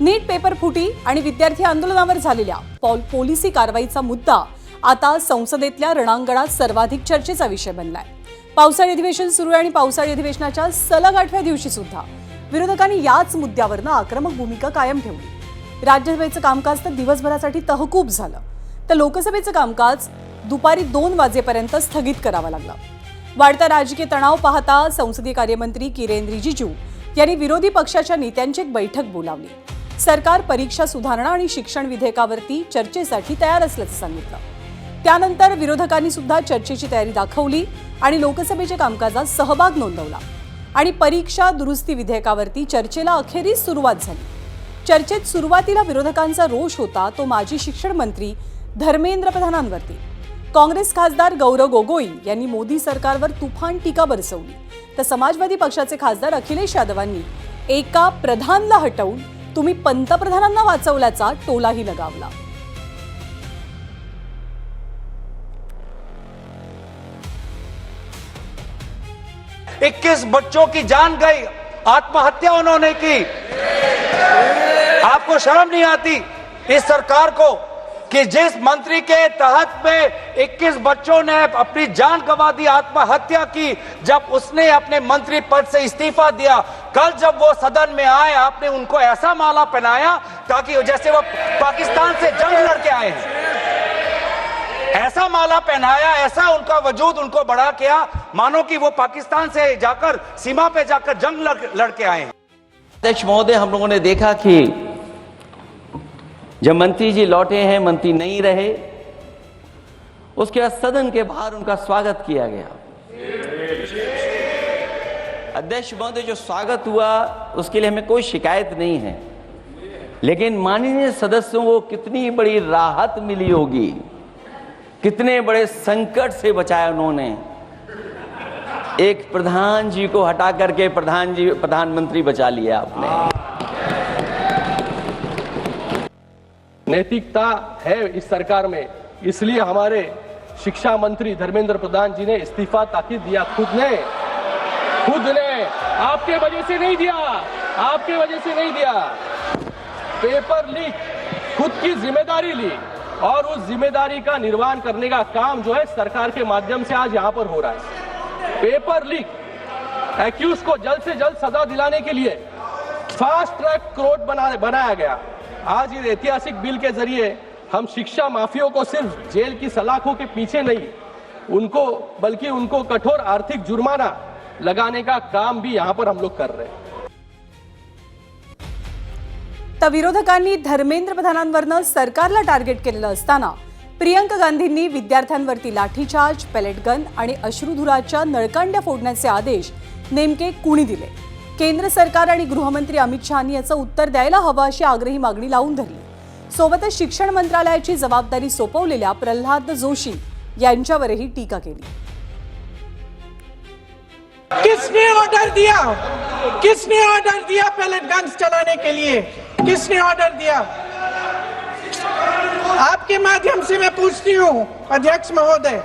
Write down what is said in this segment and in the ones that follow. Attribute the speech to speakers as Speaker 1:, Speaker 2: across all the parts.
Speaker 1: NEET paper फुटी आणि विद्यार्थी आंदोलनावर झालेल्या पोलिसी कारवाईचा मुद्दा आता संसदेतल्या रणांगणात सर्वाधिक चर्चेचा विषय बनलाय। पावसाळी अधिवेशन सुरू आहे आणि पावसाळी अधिवेशनाच्या सलग 8व्या दिवशी सुद्धा विरोधकांनी याच मुद्द्यावरनं आक्रमक भूमिका कायम ठेवली। राज्यसभेचं कामकाज तर दिवसभरासाठी तहकूब झालं, तर लोकसभेचं कामकाज दुपारी 2 वाजेपर्यंत स्थगित करावं लागलं। वाढता राजकीय तणाव पाहता संसदीय कार्यमंत्री किरेन रिजिजू यांनी विरोधी पक्षाच्या नेत्यांची एक बैठक बोलावली। सरकार परीक्षा सुधारणा आणि शिक्षण विधेयकावरती चर्चेसाठी तयार असल्याचं सांगितलं। त्यानंतर विरोधकांनी सुद्धा चर्चेची तयारी दाखवली आणि लोकसभेच्या कामकाजात सहभाग नोंदवला आणि परीक्षा दुरुस्ती विधेयकावरती चर्चेला अखेरीस सुरुवात झाली। चर्चेत सुरुवातीला विरोधकांचा रोष होता तो माजी शिक्षण मंत्री धर्मेंद्र प्रधानांवरती। काँग्रेस खासदार गौरव गोगोई यांनी मोदी सरकारवर तुफान टीका बरसवली, तर समाजवादी पक्षाचे खासदार अखिलेश यादवांनी एका प्रधानला हटवून तुम्ही पंतप्रधानांना वाचवल्याचा टोलाही लगावला।
Speaker 2: 21 बच्चों की जान गई, आत्महत्या उन्होंने की। आपको शर्म नहीं आती इस सरकार को कि जिस मंत्री के तहत में 21 बच्चों ने अपनी जान गंवा दी, आत्महत्या की, जब उसने अपने मंत्री पद से इस्तीफा दिया, कल जब वो सदन में आए आपने उनको ऐसा माला पहनाया ताकि जैसे वो पाकिस्तान से जंग लड़के आए हैं, ऐसा माला पहनाया, ऐसा उनका वजूद उनको बढ़ा किया मानो कि वो पाकिस्तान से जाकर सीमा पे जाकर जंग लड़के आए हैं।
Speaker 3: अध्यक्ष महोदय, हम लोगों ने देखा कि जब मंत्री जी लौटे हैं, मंत्री नहीं रहे, उसके बाद सदन के बाहर उनका स्वागत किया गया। अध्यक्ष महोदय, जो स्वागत हुआ उसके लिए हमें कोई शिकायत नहीं है, लेकिन माननीय सदस्यों को कितनी बड़ी राहत मिली होगी, कितने बड़े संकट से बचाया उन्होंने। एक प्रधान जी को हटा करके प्रधानमंत्री बचा लिया आपने।
Speaker 4: नैतिकता है इस सरकार में, इसलिए हमारे शिक्षा मंत्री धर्मेंद्र प्रधान जी ने इस्तीफा ताकीद दिया। खुद ने आपके वजह से नहीं दिया, आपके वजह से नहीं दिया। पेपर लीक खुद की जिम्मेदारी ली और उस जिम्मेदारी का निर्वहन करने का काम जो है सरकार के माध्यम से आज यहां पर हो रहा है। पेपर लीक एक्यूज को जल्द से जल्द सजा दिलाने के लिए फास्ट ट्रैक कोर्ट बनाया गया। आज इस ऐतिहासिक बिल के जरिए हम शिक्षा माफियों को सिर्फ जेल की सलाखों के पीछे नहीं, बल्कि उनको कठोर आर्थिक जुर्माना लगाने का काम भी यहां पर हम लोग कर रहे हैं।
Speaker 1: तर विरोधकांनी धर्मेंद्र प्रधानांवरनं सरकारला टार्गेट केलेलं असताना प्रियंका गांधींनी विद्यार्थ्यांवरती लाठीचार्ज, पेलेट गन आणि अश्रुधुराच्या नळकांड्या फोडण्याचे आदेश नेमके कुणी दिले? केंद्र सरकार आणि गृहमंत्री अमित शहांनी याचं उत्तर द्यायला हवं अशी आग्रही मागणी लावून धरली। सोबतच शिक्षण मंत्रालयाची जबाबदारी सोपवलेल्या प्रल्हाद जोशी यांच्यावरही टीका केली।
Speaker 5: किसने ऑर्डर दिया? किसने ऑर्डर दिया पेलेट गन्स चलाने के लिए? किसने ऑर्डर दिया? आपके माध्यम से मैं पूछती हूं अध्यक्ष महोदय,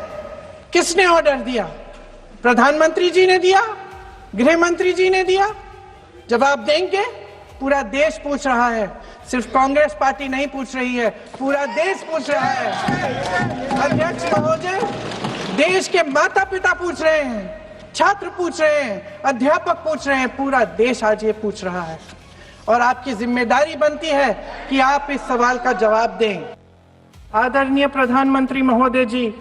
Speaker 5: किसने ऑर्डर दिया? प्रधानमंत्री जी ने दिया? गृह मंत्री जी ने दिया? जवाब देंगे? पूरा देश पूछ रहा है, सिर्फ कांग्रेस पार्टी नहीं पूछ रही है, पूरा देश पूछ रहा है। अध्यक्ष महोदय, देश के माता पिता पूछ रहे हैं, छात्र पूछ रहे हैं, अध्यापक पूछ रहे हैं, पूरा देश आज ये पूछ रहा है और आपकी जिम्मेदारी बनती है कि आप इस सवाल का जवाब दें। आदरणीय प्रधानमंत्री महोदय जी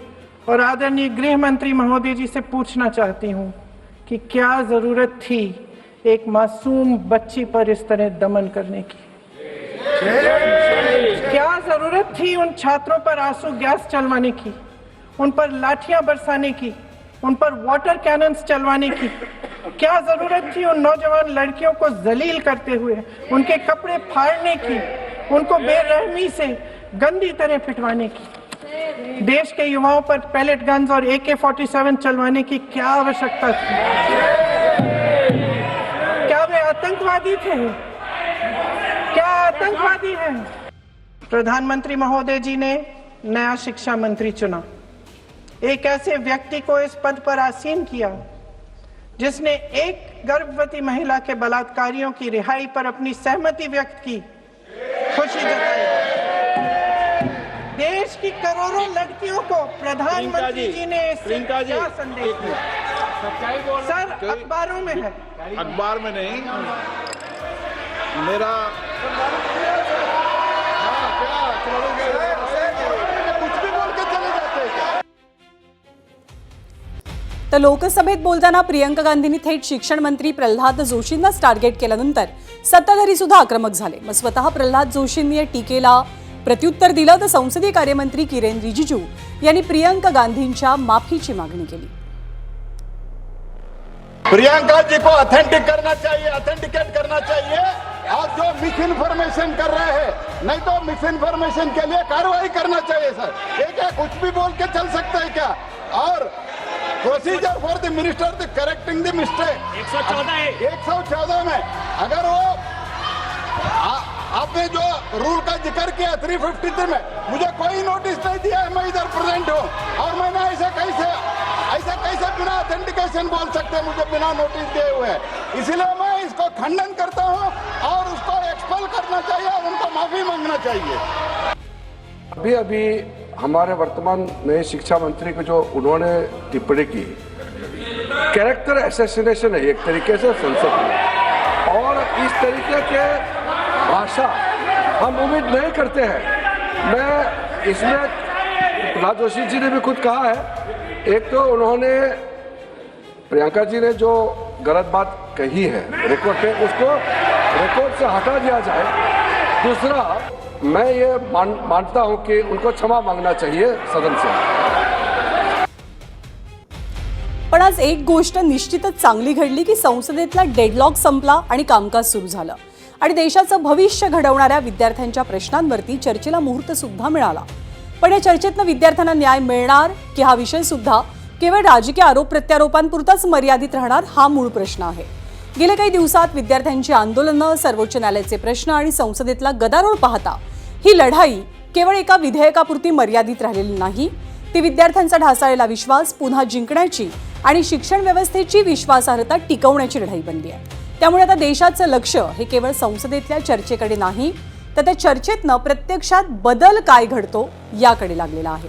Speaker 5: और आदरणीय गृह मंत्री महोदय जी से पूछना चाहती हूं कि क्या जरूरत थी एक मासूम बच्ची पर इस तरह दमन करने की? क्या जरूरत थी उन छात्रों पर आंसू गैस चलवाने की, उन पर लाठियां बरसाने की, उन पर वाटर कैनन्स चलवाने की? क्या जरूरत थी उन नौजवान लड़कियों को जलील करते हुए उनके कपड़े फाड़ने की, उनको बेरहमी से गंदी तरह पिटवाने की? देश के युवाओं पर पेलेट गन्स और AK-47 चलवाने की क्या आवश्यकता थी? क्या वे आतंकवादी थे? क्या आतंकवादी हैं? प्रधानमंत्री महोदय जी ने नया शिक्षा मंत्री चुना, एक ऐसे व्यक्ति को इस पद पर आसीन किया जिसने एक गर्भवती महिला के बलात्कारियों की रिहाई पर अपनी सहमति व्यक्त की खुशी जताई। देश की करोड़ों लड़कियों को प्रधानमंत्री जी ने इससे क्या संदेश दिया? सर, अखबारों में है।
Speaker 6: अखबार में नहीं, मेरा कुछ भी बोल के चले जाते हैं क्या?
Speaker 1: तर लोकसभेत बोलताना प्रियंका गांधींनी थेट शिक्षण मंत्री प्रल्हाद जोशींनाच टार्गेट केल्यानंतर सत्ताधारी सुद्धा आक्रमक झाले। मग स्वतः प्रल्हाद जोशींनी या टीकेला प्रत्युत्तर दिलं तर संसदीय कार्यमंत्री किरेन रिजिजू यांनी प्रियंका गांधींच्या माफीची मागणी केली।
Speaker 6: प्रियंका जी को ऑथेंटिक करना चाहिए, ऑथेंटिकेट करना चाहिए, और जो मिस इन्फॉर्मेशन कर रहे हैं, नहीं तो मिस इन्फॉर्मेशन के लिए कार्रवाई करना चाहिए सर। ये क्या कुछ भी बोल के चल सकते हैं क्या? और procedure for the minister the correcting the mistake 114 में अगर वो आपने जो रूल का जिक्र किया 353 में, मुझे कोई नोटिस नहीं दिया है, मैं इधर प्रेजेंट हूँ और मैंने ऐसे कैसे बिना ऑथेंटिकेशन बोल सकते हैं मुझे बिना नोटिस दिए हुए। इसलिए मैं इसको खंडन करता हूँ और उसको एक्सपेल करना चाहिए और उनको माफी मांगना चाहिए।
Speaker 7: अभी हमारे वर्तमान में शिक्षा मंत्री को जो उन्होंने टिप्पणी की, कैरेक्टर असैसिनेशन है एक तरीके से संसद में, और इस तरीके के भाषा हम उम्मीद नहीं करते हैं। मैं इसमें प्रहलाद जोशी जी ने भी खुद कहा है, एक तो उन्होंने प्रियंका जी ने जो गलत बात कही है रिकॉर्ड पे, उसको रिकॉर्ड से हटा दिया जाए। दूसरा, मैं ये मानता हूं कि उनको क्षमा मांगना चाहिए सदन से।
Speaker 1: पण आज एक गोष्ट निश्चितच चांगली घडली की संसदेतला डेडलॉक संपला आणि कामकाज सुरू झालं आणि देशाचं भविष्य घडवणाऱ्या विद्यार्थ्यांच्या प्रश्नांवरती चर्चेला मुहूर्त सुद्धा मिळाला। पण या चर्चेतनं विद्यार्थ्यांना न्याय मिळणार की हा विषय सुद्धा केवळ राजकीय आरोप प्रत्यारोपांपुरताच मर्यादित राहणार हा मूळ प्रश्न आहे। गेल्या काही दिवसात विद्यार्थ्यांची आंदोलनं, सर्वोच्च न्यायालयाचे प्रश्न आणि संसदेतला गदारोळ पाहता ही लढाई केवळ एका विधेयकापुरती मर्यादित राहिलेली नाही, ती विद्यार्थ्यांचा ढासळलेला विश्वास पुन्हा जिंकण्याची आणि शिक्षण व्यवस्थेची विश्वासार्हता टिकवण्याची लढाई बनली आहे। त्यामुळे आता देशाचं लक्ष हे केवळ संसदेतल्या चर्चेकडे नाही, तर त्या चर्चेतनं प्रत्यक्षात बदल काय घडतो याकडे लागलेला आहे।